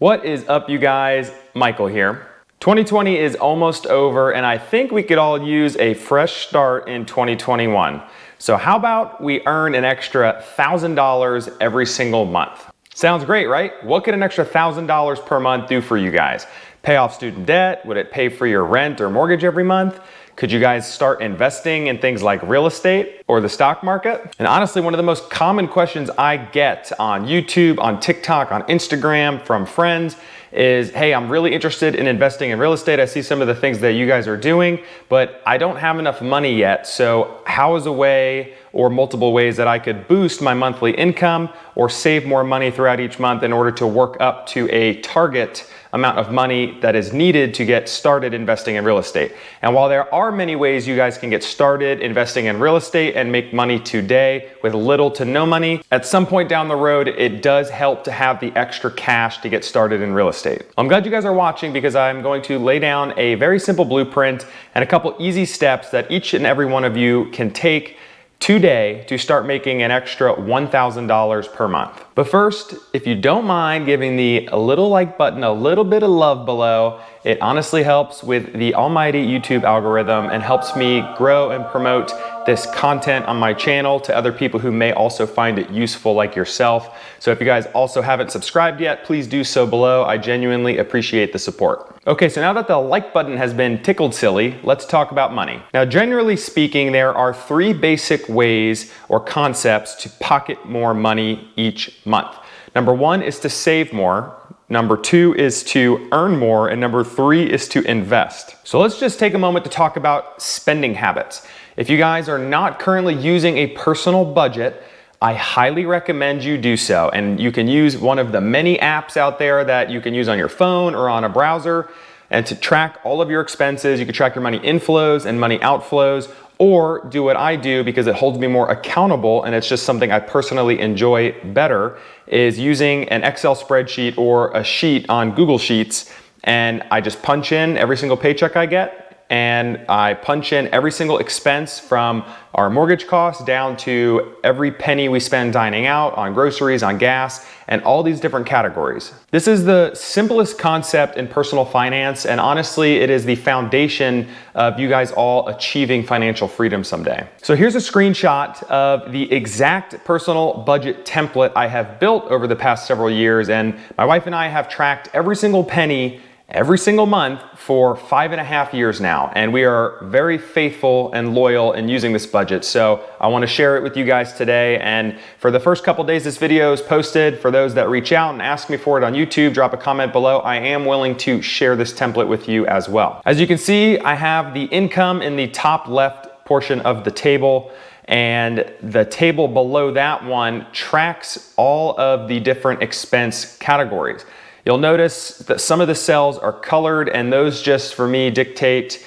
What is up, you guys? Michael here. 2020 is almost over, and I think we could all use a fresh start in 2021. So how about we earn an extra $1,000 every single month? Sounds great, right? What could an extra $1,000 per month do for you guys? Pay off student debt? Would it pay for your rent or mortgage every month? Could you guys start investing in things like real estate or the stock market? And honestly, one of the most common questions I get on YouTube, on TikTok, on Instagram from friends is, hey, I'm really interested in investing in real estate. I see some of the things that you guys are doing, but I don't have enough money yet. So how is a way or multiple ways that I could boost my monthly income or save more money throughout each month in order to work up to a target amount of money that is needed to get started investing in real estate? And while there are many ways you guys can get started investing in real estate and make money today with little to no money, at some point down the road, it does help to have the extra cash to get started in real estate. I'm glad you guys are watching because I'm going to lay down a very simple blueprint and a couple easy steps that each and every one of you can take today to start making an extra $1,000 per month. But first, if you don't mind giving the little like button a little bit of love below, it honestly helps with the almighty YouTube algorithm and helps me grow and promote this content on my channel to other people who may also find it useful, like yourself. So if you guys also haven't subscribed yet, please do so below. I genuinely appreciate the support. Okay, so now that the like button has been tickled silly, let's talk about money. Now, generally speaking, there are three basic ways or concepts to pocket more money each month. Number one is to save more. Number two is to earn more. And number three is to invest. So let's just take a moment to talk about spending habits. If you guys are not currently using a personal budget, I highly recommend you do so. And you can use one of the many apps out there that you can use on your phone or on a browser. And to track all of your expenses, you can track your money inflows and money outflows, or do what I do because it holds me more accountable and it's just something I personally enjoy better, is using an Excel spreadsheet or a sheet on Google Sheets. And I just punch in every single paycheck I get, and I punch in every single expense from our mortgage costs down to every penny we spend dining out, on groceries, on gas, and all these different categories. This is the simplest concept in personal finance, and honestly, it is the foundation of you guys all achieving financial freedom someday. So here's a screenshot of the exact personal budget template I have built over the past several years, and my wife and I have tracked every single penny every single month for 5.5 years now, and we are very faithful and loyal in using this budget. So I want to share it with you guys today. And for the first couple days this video is posted, for those that reach out and ask me for it on YouTube, drop a comment below. I am willing to share this template with you as well. As you can see, I have the income in the top left portion of the table, and the table below that one tracks all of the different expense categories. You'll notice that some of the cells are colored, and those just for me dictate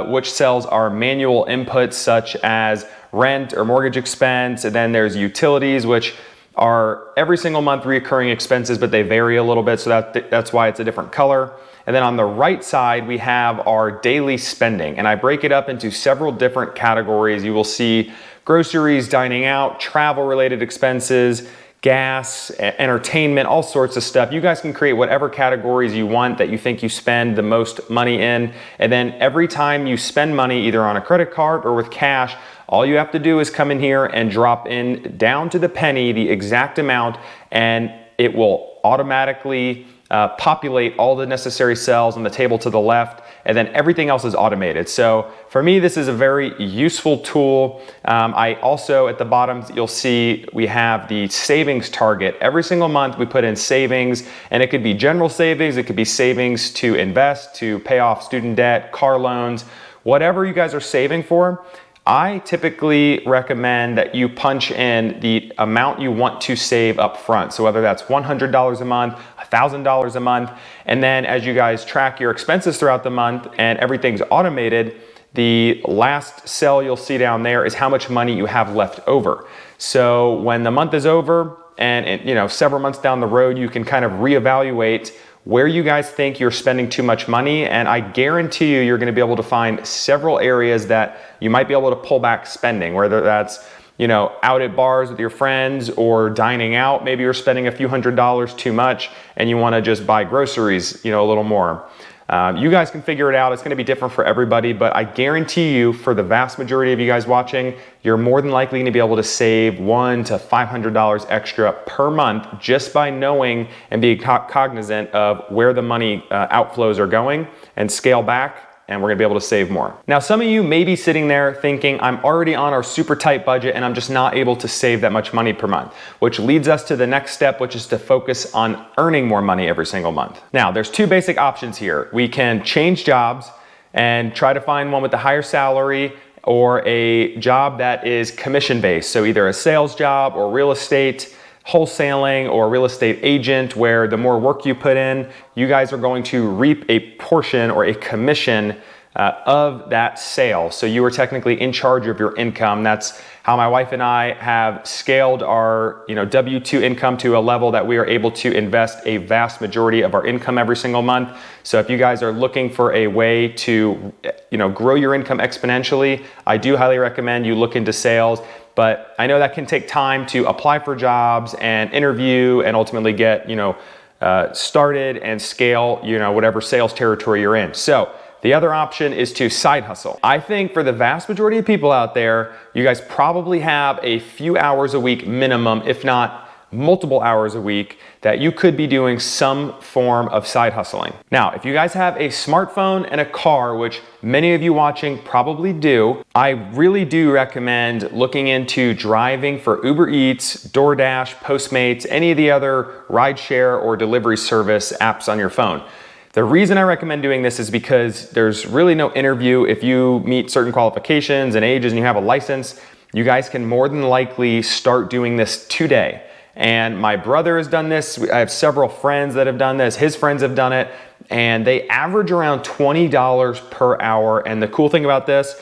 which cells are manual inputs, such as rent or mortgage expense. And then there's utilities, which are every single month recurring expenses, but they vary a little bit. So that's why it's a different color. And then on the right side, we have our daily spending, and I break it up into several different categories. You will see groceries, dining out, travel related expenses, gas, entertainment, all sorts of stuff. You guys can create whatever categories you want that you think you spend the most money in. And then every time you spend money, either on a credit card or with cash, all you have to do is come in here and drop in down to the penny the exact amount, and it will automatically populate all the necessary cells on the table to the left, and then everything else is automated. So for me, this is a very useful tool. I also, at the bottom, you'll see we have the savings target. Every single month we put in savings, and it could be general savings, it could be savings to invest, to pay off student debt, car loans, whatever you guys are saving for. I typically recommend that you punch in the amount you want to save up front. So whether that's $100 a month, $1,000 a month, and then as you guys track your expenses throughout the month and everything's automated, the last cell you'll see down there is how much money you have left over. So when the month is over and several months down the road, you can kind of reevaluate where you guys think you're spending too much money, and I guarantee you're going to be able to find several areas that you might be able to pull back spending, whether that's out at bars with your friends or dining out. Maybe you're spending a few $100s too much and you want to just buy groceries, a little more. You guys can figure it out. It's going to be different for everybody, but I guarantee you, for the vast majority of you guys watching, you're more than likely going to be able to save $100 to $500 extra per month just by knowing and being cognizant of where the money outflows are going, and scale back, and we're gonna be able to save more. Now, some of you may be sitting there thinking, I'm already on our super tight budget and I'm just not able to save that much money per month, which leads us to the next step, which is to focus on earning more money every single month. Now, there's two basic options here. We can change jobs and try to find one with a higher salary or a job that is commission-based. So either a sales job or real estate, wholesaling, or a real estate agent, where the more work you put in, you guys are going to reap a portion or a commission of that sale. So you are technically in charge of your income. That's how my wife and I have scaled our W-2 income to a level that we are able to invest a vast majority of our income every single month. So if you guys are looking for a way to grow your income exponentially, I do highly recommend you look into sales. But I know that can take time to apply for jobs and interview and ultimately get started and scale whatever sales territory you're in. So the other option is to side hustle. I think for the vast majority of people out there, you guys probably have a few hours a week minimum, if not multiple hours a week, that you could be doing some form of side hustling. Now, if you guys have a smartphone and a car, which many of you watching probably do, I really do recommend looking into driving for Uber Eats, DoorDash, Postmates, any of the other rideshare or delivery service apps on your phone. The reason I recommend doing this is because there's really no interview. If you meet certain qualifications and ages and you have a license, you guys can more than likely start doing this today. And my brother has done this. I have several friends that have done this. His friends have done it, and they average around $20 per hour. And the cool thing about this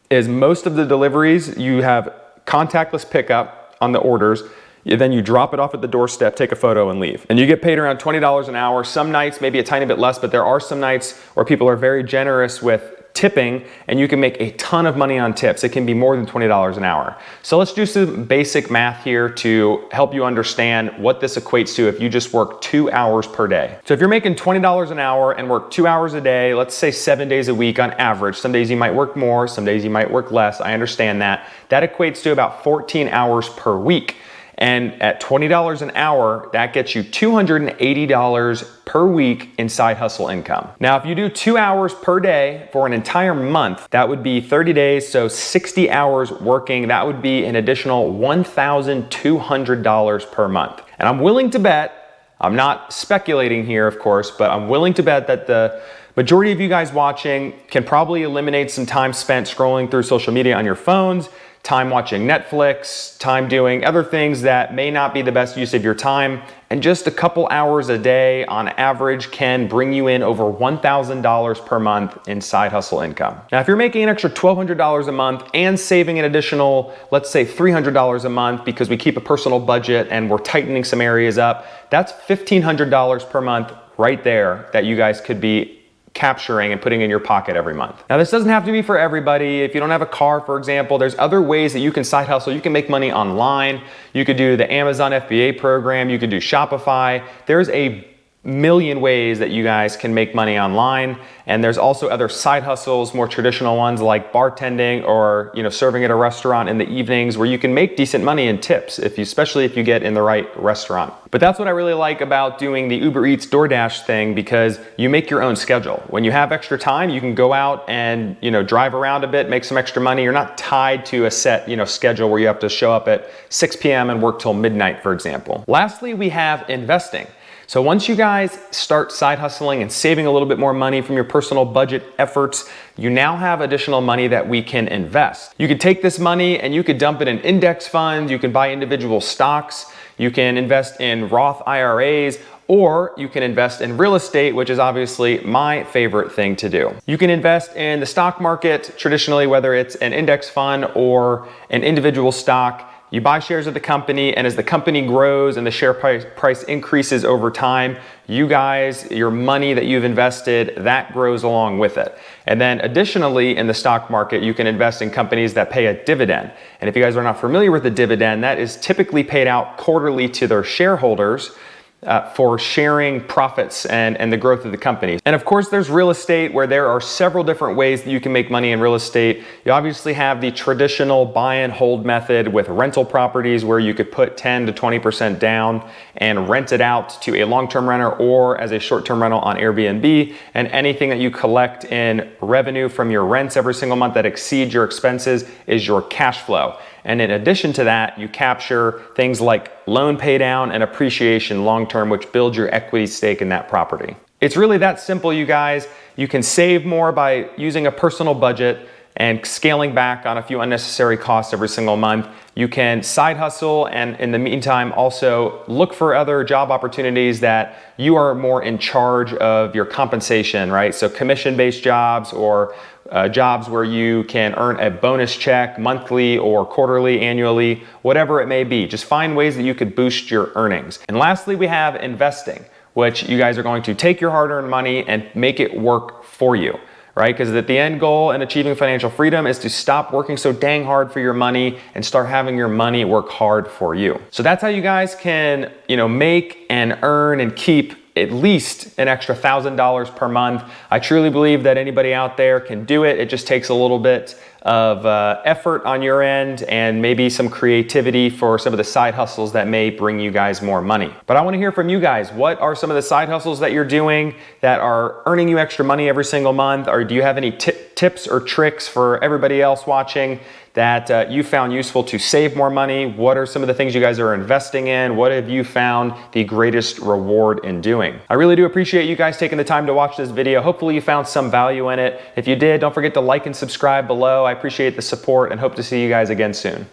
is most of the deliveries, you have contactless pickup on the orders. Then you drop it off at the doorstep, take a photo, and leave. And you get paid around $20 an hour. Some nights, maybe a tiny bit less, but there are some nights where people are very generous with tipping, and you can make a ton of money on tips. It can be more than $20 an hour. So let's do some basic math here to help you understand what this equates to if you just work 2 hours per day. So if you're making $20 an hour and work 2 hours a day, let's say 7 days a week on average. Some days you might work more, some days you might work less. I understand that. That equates to about 14 hours per week. And at $20 an hour, that gets you $280 per week in side hustle income. Now, if you do 2 hours per day for an entire month, that would be 30 days, so 60 hours working. That would be an additional $1,200 per month. And I'm willing to bet, I'm not speculating here, of course, but I'm willing to bet that the majority of you guys watching can probably eliminate some time spent scrolling through social media on your phones, time watching Netflix, time doing other things that may not be the best use of your time, and just a couple hours a day on average can bring you in over $1,000 per month in side hustle income. Now, if you're making an extra $1,200 a month and saving an additional, let's say $300 a month because we keep a personal budget and we're tightening some areas up, that's $1,500 per month right there that you guys could be capturing and putting in your pocket every month. Now, this doesn't have to be for everybody. If you don't have a car, for example, there's other ways that you can side hustle. You can make money online. You could do the Amazon FBA program. You could do Shopify. There's a million ways that you guys can make money online. And there's also other side hustles, more traditional ones like bartending or serving at a restaurant in the evenings, where you can make decent money in tips, especially if you get in the right restaurant. But that's what I really like about doing the Uber Eats DoorDash thing, because you make your own schedule. When you have extra time, you can go out and drive around a bit, make some extra money. You're not tied to a set schedule where you have to show up at 6 p.m. and work till midnight, for example. Lastly, we have investing. So once you guys start side hustling and saving a little bit more money from your personal budget efforts, you now have additional money that we can invest. You could take this money and you could dump it in index funds, you can buy individual stocks, you can invest in Roth IRAs, or you can invest in real estate, which is obviously my favorite thing to do. You can invest in the stock market traditionally, whether it's an index fund or an individual stock. You buy shares of the company, and as the company grows and the share price increases over time, you guys, your money that you've invested, that grows along with it. And then additionally, in the stock market, you can invest in companies that pay a dividend. And if you guys are not familiar with the dividend, that is typically paid out quarterly to their shareholders for sharing profits and the growth of the company. And of course, there's real estate, where there are several different ways that you can make money in real estate. You obviously have the traditional buy and hold method with rental properties, where you could put 10 to 20% down and rent it out to a long-term renter or as a short-term rental on Airbnb. And anything that you collect in revenue from your rents every single month that exceeds your expenses is your cash flow. And in addition to that, you capture things like loan pay down and appreciation long-term, which builds your equity stake in that property. It's really that simple, you guys. You can save more by using a personal budget and scaling back on a few unnecessary costs every single month. You can side hustle, and in the meantime, also look for other job opportunities that you are more in charge of your compensation, right? So commission-based jobs, or jobs where you can earn a bonus check monthly or quarterly, annually, whatever it may be. Just find ways that you could boost your earnings. And lastly, we have investing, which you guys are going to take your hard-earned money and make it work for you, right? Because the end goal in achieving financial freedom is to stop working so dang hard for your money and start having your money work hard for you. So that's how you guys can, make and earn and keep at least an extra $1,000 per month. I truly believe that anybody out there can do it. It just takes a little bit of effort on your end and maybe some creativity for some of the side hustles that may bring you guys more money. But I want to hear from you guys. What are some of the side hustles that you're doing that are earning you extra money every single month? Or do you have any tips or tricks for everybody else watching that you found useful to save more money? What are some of the things you guys are investing in? What have you found the greatest reward in doing? I really do appreciate you guys taking the time to watch this video. Hopefully you found some value in it. If you did, don't forget to like and subscribe below. I appreciate the support and hope to see you guys again soon.